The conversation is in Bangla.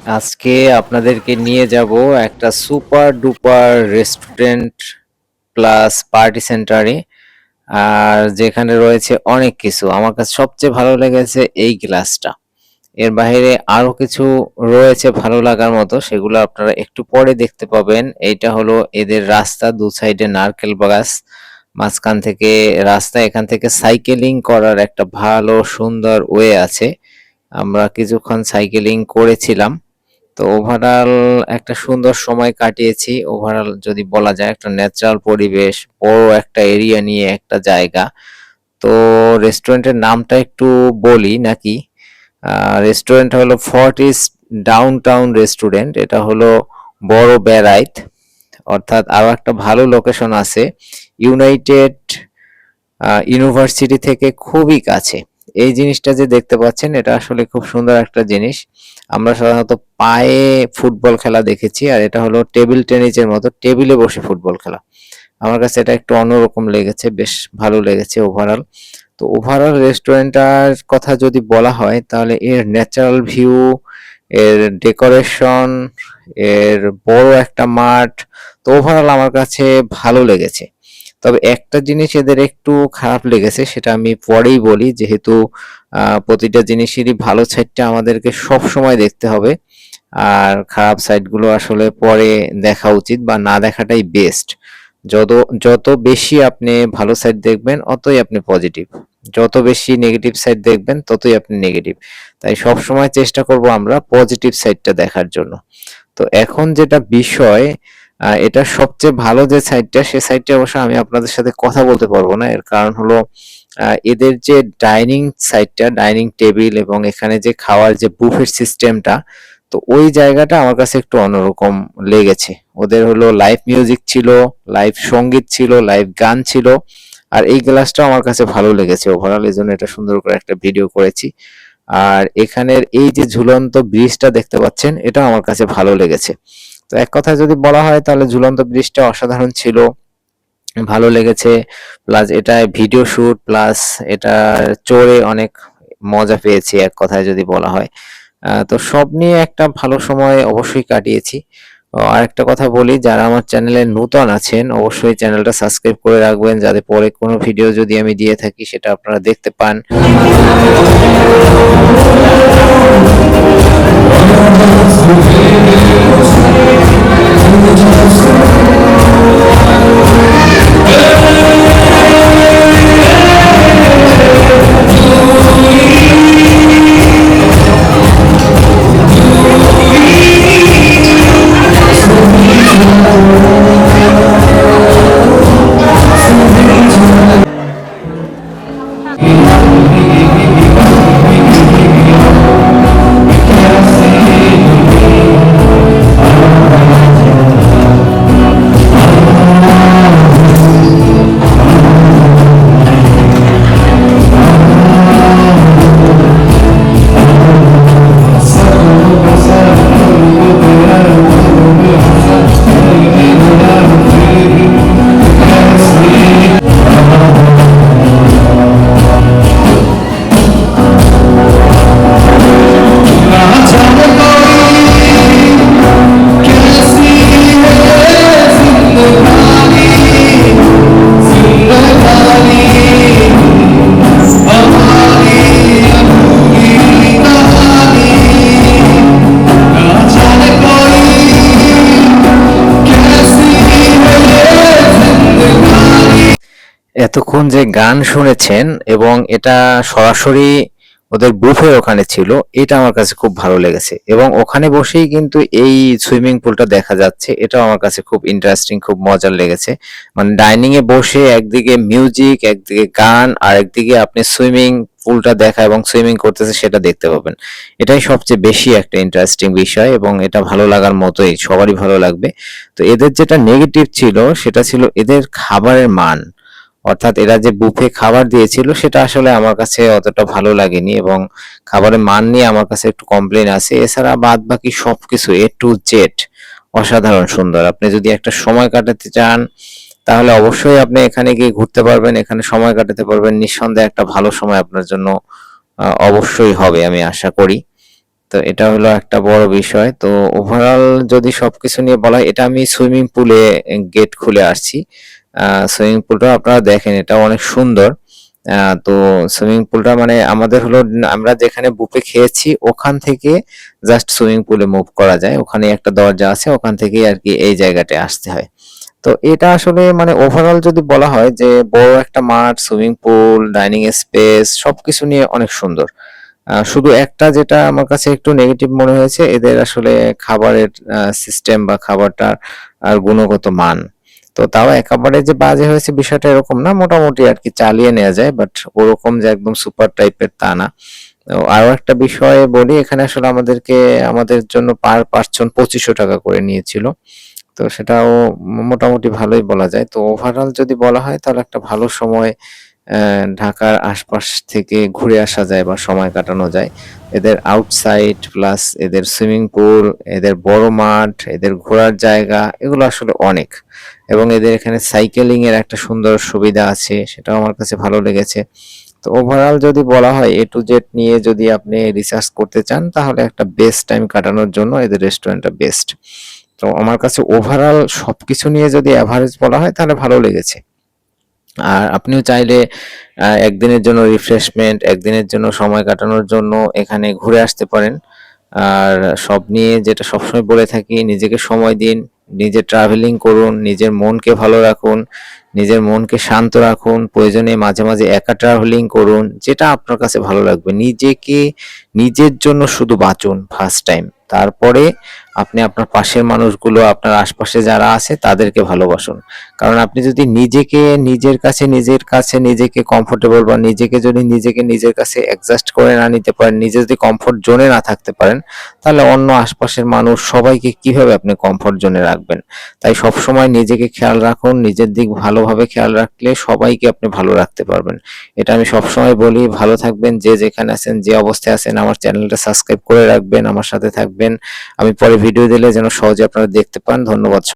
আজকে আপনাদেরকে নিয়ে যাব একটা super duper restaurant plus party সেন্টারে। আর যেখানে রয়েছে অনেক কিছু, আমার কাছে সবচেয়ে ভালো লেগেছে এই গ্লাসটা। এর বাইরে আরো কিছু রয়েছে ভালো লাগার মতো, সেগুলো আপনারা একটু পরে দেখতে পাবেন। এইটা হলো এদের রাস্তা, দু সাইডে নারকেল গাছ, মাঝখান থেকে রাস্তা, এখান থেকে সাইকেলিং করার একটা ভালো সুন্দর ওয়ে আছে। আমরা কিছুক্ষণ সাইকেলিং করেছিলাম। তো ওভারঅল একটা সুন্দর সময় কাটিয়েছি। ওভারঅল যদি বলা যায়, একটা ন্যাচারাল পরিবেশ, বড় একটা এরিয়া নিয়ে একটা জায়গা। তো রেস্টুরেন্টের নামটা একটু বলি নাকি? রেস্টুরেন্ট হলো ফর্টিস ডাউনটাউন রেস্টুরেন্ট। এটা হলো বড় বেড়াইত, অর্থাৎ আরো একটা ভালো লোকেশন আছে ইউনাইটেড ইউনিভার্সিটি থেকে খুবই কাছে। এই জিনিসটা যে দেখতে পাচ্ছেন, এটা আসলে খুব সুন্দর একটা জিনিস। আমরা সাধারণত পায়ে ফুটবল খেলা দেখেছি, আর এটা হলো টেবিল টেনিসের মতো টেবিলে বসে ফুটবল খেলা। আমার কাছে এটা একটু অন্যরকম লেগেছে, বেশ ভালো লেগেছে ওভারঅল। তো ওভারঅল রেস্টুরেন্টটার কথা যদি বলা হয়, তাহলে এর ন্যাচারাল ভিউ, এর ডেকোরেশন, এর বড় একটা মাঠ, তো ওভারঅল আমার কাছে ভালো লেগেছে। তবে একটা জিনিস এদের একটু খারাপ লেগেছে, সেটা আমি পরেই বলি, যেহেতু প্রতিটা জিনিসেরই ভালো সাইডটা আমাদেরকে সব সময় দেখতে হবে, আর খারাপ সাইডগুলো আসলে পরে দেখা উচিত বা না দেখাটাই বেস্ট। যত যত বেশি আপনি ভালো সাইড দেখবেন, অতই আপনি পজিটিভ। যত বেশি নেগেটিভ সাইড দেখবেন, ততই আপনি নেগেটিভ। তাই সব সময় চেষ্টা করব আমরা পজিটিভ সাইডটা দেখার জন্য। তো এখন যেটা বিষয়, এটা সবচেয়ে ভালো যে সাইডটা, সে সাইডটা অবশ্য আমি আপনাদের সাথে কথা বলতে পারবো না। এর কারণ হলো এদের যে ডাইনিং সাইডটা, ডাইনিং টেবিল এবং এখানে যে খাওয়ার যে বুফেট সিস্টেমটা, তো ওই জায়গাটা আমার কাছে একটু অন্যরকম লেগেছে। ওদের হলো লাইভ মিউজিক ছিল, লাইভ সঙ্গীত ছিল, লাইভ গান ছিল। আর এই গ্লাসটাও আমার কাছে ভালো লেগেছে ওভারঅল, এই জন্য এটা সুন্দর করে একটা ভিডিও করেছি। আর এখানের এই যে ঝুলন্ত ব্রিজটা দেখতে পাচ্ছেন, এটাও আমার কাছে ভালো লেগেছে। তো এক কথায় যদি বলা হয়, তাহলে ঝুলন্ত ব্রিজটা অসাধারণ ছিল, ভালো লেগেছে। প্লাস এটা ভিডিও শুট, প্লাস এটা চড়ে অনেক মজা পেয়েছি, এক কথায় যদি বলা হয়। তো সব নিয়ে একটা ভালো সময় অবশ্যই কাটিয়েছি। আরেকটা কথা বলি, যারা আমার চ্যানেলে নতুন আছেন, অবশ্যই চ্যানেলটা সাবস্ক্রাইব করে রাখবেন, যাতে পরে কোনো ভিডিও যদি আমি দিয়ে থাকি, সেটা আপনারা দেখতে পান। এতক্ষণ যে গান শুনেছেন, এবং এটা সরাসরি ওদের বুফে ওখানে ছিল, এটা আমার কাছে খুব ভালো লেগেছে। এবং ওখানে বসেই কিন্তু এই সুইমিং পুলটা দেখা যাচ্ছে, এটাও আমার কাছে খুব ইন্টারেস্টিং, খুব মজার লেগেছে। মানে ডাইনিং এ বসে একদিকে মিউজিক, একদিকে গান, আর একদিকে আপনি সুইমিং পুলটা দেখা এবং সুইমিং করতেছে সেটা দেখতে পাবেন। এটাই সবচেয়ে বেশি একটা ইন্টারেস্টিং বিষয়, এবং এটা ভালো লাগার মতোই, সবারই ভালো লাগবে। তো এদের যেটা নেগেটিভ ছিল, সেটা ছিল এদের খাবারের মান। অর্থাৎ এরা যে বুফে খাবার দিয়েছিল, সেটা আসলে আমার কাছে অতটা ভালো লাগেনি, এবং খাবারের মান নিয়ে আমার কাছে একটু কমপ্লেন আছে। এছাড়া বাদ বাকি সবকিছু এ টু জেড অসাধারণ সুন্দর। আপনি যদি একটা সময় কাটাতে চান, তাহলে অবশ্যই আপনি এখানে গিয়ে ঘুরতে পারবেন, এখানে সময় কাটাতে পারবেন। নিঃসন্দেহে একটা ভালো সময় আপনার জন্য অবশ্যই হবে, আমি আশা করি। তো এটা হলো একটা বড় বিষয়। তো ওভারঅল যদি সবকিছু নিয়ে বলা হয়, এটা আমি সুইমিং পুলে গেট খুলে আসছি। সুইমিং পুলটা আপনারা দেখেন, এটা অনেক সুন্দর। তো সুইমিং পুলটা মানে আমাদের হলো আমরা যেখানে বুফে খেয়েছি ওখান থেকে জাস্ট সুইমিং পুলে মুভ করা যায়। ওখানে একটা দরজা আছে, ওখান থেকেই আরকি এই জায়গাটায় আসতে হয়। তো এটা আসলে মানে ওভারঅল যদি বলা হয় যে বড় একটা মাঠ, সুইমিং পুল, ডাইনিং স্পেস সবকিছু নিয়ে অনেক সুন্দর। শুধু একটা যেটা আমার কাছে একটু নেগেটিভ মনে হয়েছে, এদের আসলে খাবারের সিস্টেম বা খাবারটার গুণগত মান। তো তাও একেবারে যে বাজে হয়েছে বিষয়টা এরকম না, মোটামুটি আরকি চালিয়ে নেওয়া যায়। বাট ওরকম যে একদম সুপার টাইপের তা না। তো আরো একটা বিষয় বলি, এখানে আসলে আমাদের জন্য পার পারসন ৳২৫০০ করে নিয়েছিল। তো সেটাও মোটামুটি ভালোই বলা যায়। তো ওভারঅল যদি বলা হয় তাহলে একটা ভালো সময় ঢাকার আশপাশ থেকে ঘুরে আসা যায় বা সময় কাটানো যায়। এদের আউটসাইড প্লাস এদের সুইমিং পুল, এদের বড় মাঠ, এদের ঘোরার জায়গা এগুলো আসলে অনেক। এবং এদের এখানে সাইকেলিং এর একটা সুন্দর সুবিধা আছে, সেটাও আমার কাছে ভালো লেগেছে। তো ওভারঅল যদি বলা হয় A to Z নিয়ে যদি আপনি রিসার্চ করতে চান তাহলে একটা বেস্ট টাইম কাটানোর জন্য এদের রেস্টুরেন্টটা বেস্ট। তো আমার কাছে ওভারঅল সবকিছু নিয়ে যদি এভারেজ বলা হয় তাহলে ভালো লেগেছে। আর আপনিও চাইলে একদিনের জন্য রিফ্রেশমেন্ট, একদিনের জন্য সময় কাটানোর জন্য এখানে ঘুরে আসতে পারেন। আর সব নিয়ে যেটা সবসময় বলে থাকি, নিজেকে সময় দিন, নিজে ট্রাভেলিং করুন, নিজের মনকে ভালো রাখুন, নিজের মনকে শান্ত রাখুন। প্রয়োজনে মাঝে, মাঝে একা ট্রাভেলিং করুন, যেটা আপনার কাছে ভালো লাগবে। নিজের জন্য শুধু বাঁচুন ফার্স্ট টাইম। তারপরে আপনি আপনার পাশের মানুষগুলো, আপনার আশপাশে যারা আছে তাদেরকে ভালোবাসুন। কারণ আপনি যদি নিজের কাছে নিজেকে কমফোর্টেবল বা নিজেকে নিজের কাছে অ্যাডজাস্ট করে না নিতে পারেন, নিজে যদি কমফোর্ট জোনে না থাকতে পারেন, তাহলে অন্য আশপাশের মানুষ সবাইকে কিভাবে আপনি কমফোর্ট জোনে রাখবেন? তাই সবসময় নিজেকে খেয়াল রাখুন, নিজের দিক ভালোভাবে খেয়াল রাখলে সবাইকে আপনি ভালো রাখতে পারবেন। এটা আমি সবসময় বলি। ভালো থাকবেন, যে যেখানে আছেন, যে অবস্থায় আছেন, আমার চ্যানেলটা সাবস্ক্রাইব করে রাখবেন, আমার সাথে থাকবেন। আমি পরে ভিডিও দিলে যেন সহজে আপনারা দেখতে পান। ধন্যবাদ।